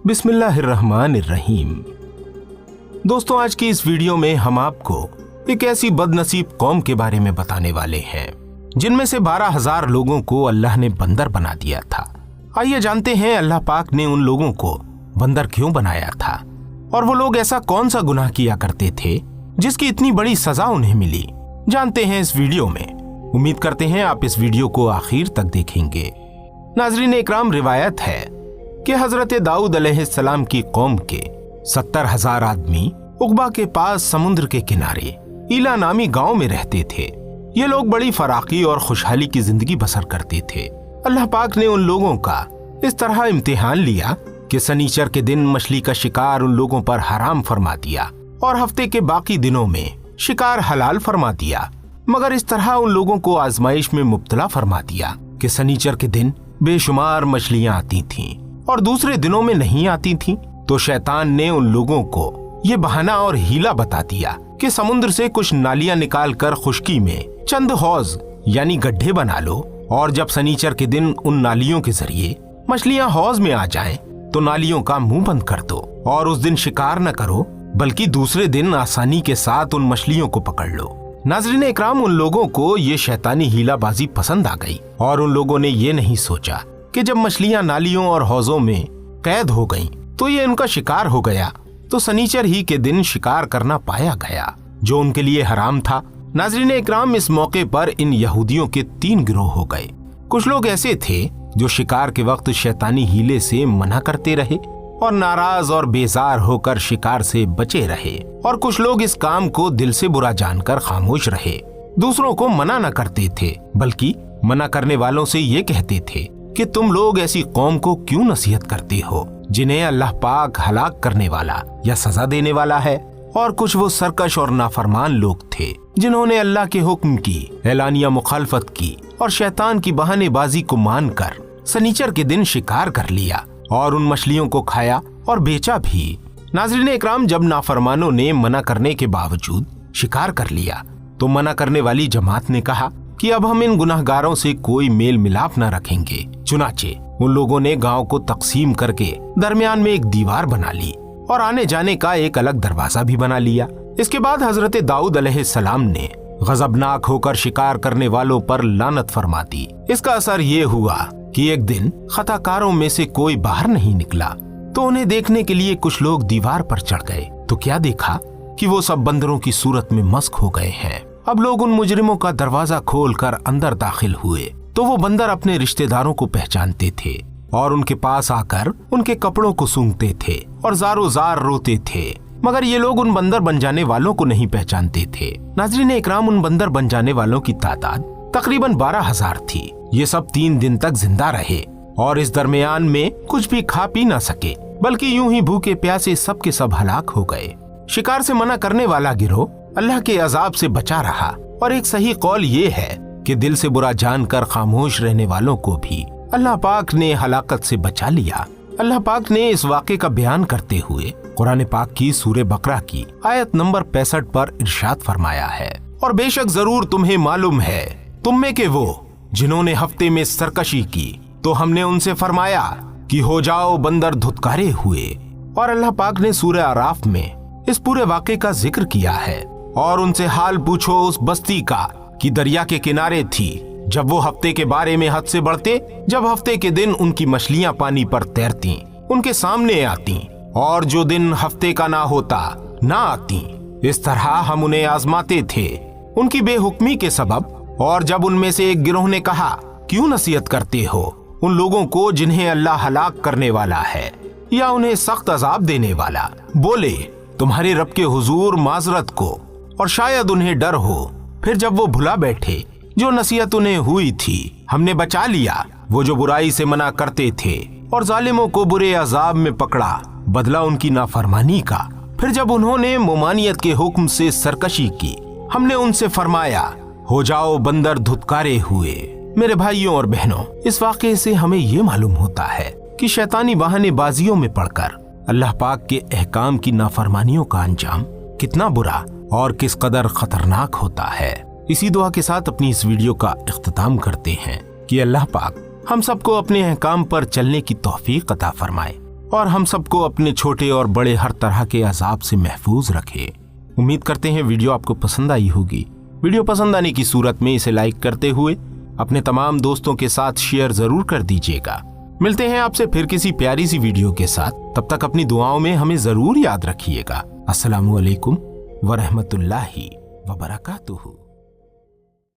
बिस्मिल्लाहिर्रहमानिर्रहीम। दोस्तों, आज की इस वीडियो में हम आपको एक ऐसी बदनसीब कौम के बारे में बताने वाले हैं जिनमें से 12,000 लोगों को अल्लाह ने बंदर बना दिया था। आइए जानते हैं अल्लाह पाक ने उन लोगों को बंदर क्यों बनाया था और वो लोग ऐसा कौन सा गुनाह किया करते थे जिसकी इतनी बड़ी सजा उन्हें मिली। जानते हैं इस वीडियो में। उम्मीद करते हैं आप इस वीडियो को आखिर तक देखेंगे। नाज़रीन इकराम, रिवायत है कि हजरत दाऊद अलैहिस्सलाम की कौम के 70,000 आदमी उकबा के पास समुद्र के किनारे ईला नामी गांव में रहते थे। ये लोग बड़ी फराकी और खुशहाली की जिंदगी बसर करते थे। अल्लाह पाक ने उन लोगों का इस तरह इम्तिहान लिया कि सनीचर के दिन मछली का शिकार उन लोगों पर हराम फरमा दिया और हफ्ते के बाकी दिनों में शिकार हलाल फरमा दिया। मगर इस तरह उन लोगों को आजमाइश में मुब्तला फरमा दिया कि सनीचर के दिन बेशुमार मछलियां आती थीं और दूसरे दिनों में नहीं आती थीं। तो शैतान ने उन लोगों को ये बहाना और हीला बता दिया कि समुद्र से कुछ नालियां निकाल कर खुश्की में चंद हौज यानी गड्ढे बना लो, और जब सनीचर के दिन उन नालियों के जरिए मछलियां हौज में आ जाएं, तो नालियों का मुंह बंद कर दो और उस दिन शिकार न करो, बल्कि दूसरे दिन आसानी के साथ उन मछलियों को पकड़ लो। नाज़रीन इकराम, उन लोगों को ये शैतानी हीलाबाजी पसंद आ गई और उन लोगों ने ये नहीं सोचा कि जब मछलियां नालियों और हौजों में कैद हो गईं, तो ये उनका शिकार हो गया, तो सनीचर ही के दिन शिकार करना पाया गया जो उनके लिए हराम था। नाज़रीन इकराम, इस मौके पर इन यहूदियों के 3 गिरोह हो गए। कुछ लोग ऐसे थे जो शिकार के वक्त शैतानी हीले से मना करते रहे और नाराज और बेजार होकर शिकार से बचे रहे, और कुछ लोग इस काम को दिल से बुरा जानकर खामोश रहे। दूसरों को मना न करते थे, बल्कि मना करने वालों से ये कहते थे कि तुम लोग ऐसी कौम को क्यों नसीहत करते हो जिन्हें अल्लाह पाक हलाक करने वाला या सजा देने वाला है। और कुछ वो सरकश और नाफरमान लोग थे जिन्होंने अल्लाह के हुक्म की एलानिया मुखालफत की और शैतान की बहानेबाजी को मानकर सनीचर के दिन शिकार कर लिया और उन मछलियों को खाया और बेचा भी। नाज़रीन इकराम, जब नाफरमानों ने मना करने के बावजूद शिकार कर लिया, तो मना करने वाली जमात ने कहा कि अब हम इन गुनाहगारों से कोई मेल मिलाप न रखेंगे। चुनाचे उन लोगों ने गांव को तकसीम करके दरमियान में एक दीवार बना ली और आने जाने का एक अलग दरवाजा भी बना लिया। इसके बाद हजरत दाऊद अलैहिस्सलाम ने गजबनाक होकर शिकार करने वालों पर लानत फरमा दी। इसका असर ये हुआ कि एक दिन खताकारों में से कोई बाहर नहीं निकला, तो उन्हें देखने के लिए कुछ लोग दीवार पर चढ़ गए, तो क्या देखा कि वो सब बंदरों की सूरत में मस्क हो गए हैं। अब लोग उन मुजरिमों का दरवाजा खोलकर अंदर दाखिल हुए, तो वो बंदर अपने रिश्तेदारों को पहचानते थे और उनके पास आकर उनके कपड़ों को सूंघते थे और जारो जार रोते थे। मगर ये लोग उन बंदर बन जाने वालों को नहीं पहचानते थे। नाज़रीन इकराम, उन बंदर बन जाने वालों की तादाद तकरीबन 12,000 थी। ये सब 3 दिन तक जिंदा रहे और इस दरमियान में कुछ भी खा पी ना सके, बल्कि यूं ही भूखे प्यासे सब के सब हलाक हो गए। शिकार से मना करने वाला गिरोह अल्लाह के अजाब से बचा रहा, और एक सही कौल ये है कि दिल से बुरा जानकर खामोश रहने वालों को भी अल्लाह पाक ने हलाकत से बचा लिया। अल्लाह पाक ने इस वाक़े का बयान करते हुए कुरान पाक की सूरे बकरा की आयत नंबर 65 पर इरशाद फरमाया है, और बेशक जरूर तुम्हें मालूम है तुम में के वो जिन्होंने हफ्ते में सरकशी की, तो हमने उनसे फरमाया कि हो जाओ बंदर धुतकारे हुए। और अल्लाह पाक ने सूरे आराफ में इस पूरे वाक़े का जिक्र किया है, और उनसे हाल पूछो उस बस्ती का कि दरिया के किनारे थी, जब वो हफ्ते के बारे में हद से बढ़ते, जब हफ्ते के दिन उनकी मछलियां पानी पर तैरती, उनके सामने आती, और जो दिन हफ्ते का ना होता ना आती। इस तरह हम उन्हें आजमाते थे उनकी बेहुक्मी के सबब। और जब उनमें से एक गिरोह ने कहा, क्यों नसीहत करते हो उन लोगों को जिन्हें अल्लाह हलाक करने वाला है या उन्हें सख्त अजाब देने वाला, बोले तुम्हारे रब के हुजूर माजरत को, और शायद उन्हें डर हो। फिर जब वो भुला बैठे जो नसीहत उन्हें हुई थी, हमने बचा लिया वो जो बुराई से मना करते थे, और जालिमों को बुरे अजाब में पकड़ा, बदला उनकी नाफरमानी का। फिर जब उन्होंने मुमानियत के हुक्म से सरकशी की, हमने उनसे फरमाया हो जाओ बंदर धुतकारे हुए। मेरे भाइयों और बहनों, इस वाक़े से हमें ये मालूम होता है कि शैतानी बहानेबाजियों में पड़कर अल्लाह पाक के अहकाम की नाफरमानियों का अंजाम कितना बुरा और किस कदर खतरनाक होता है। इसी दुआ के साथ अपनी इस वीडियो का इख्तिताम करते हैं कि अल्लाह पाक हम सबको अपने अहकाम पर चलने की तौफीक अता फरमाए और हम सबको अपने छोटे और बड़े हर तरह के अजाब से महफूज रखे। उम्मीद करते हैं वीडियो आपको पसंद आई होगी। वीडियो पसंद आने की सूरत में इसे लाइक करते हुए अपने तमाम दोस्तों के साथ शेयर जरूर कर दीजिएगा। मिलते हैं आपसे फिर किसी प्यारी सी वीडियो के साथ। तब तक अपनी दुआओं में हमें जरूर याद रखिएगा। अस्सलामु अलैकुम व रहमतुल्लाहि व बरकातुहू।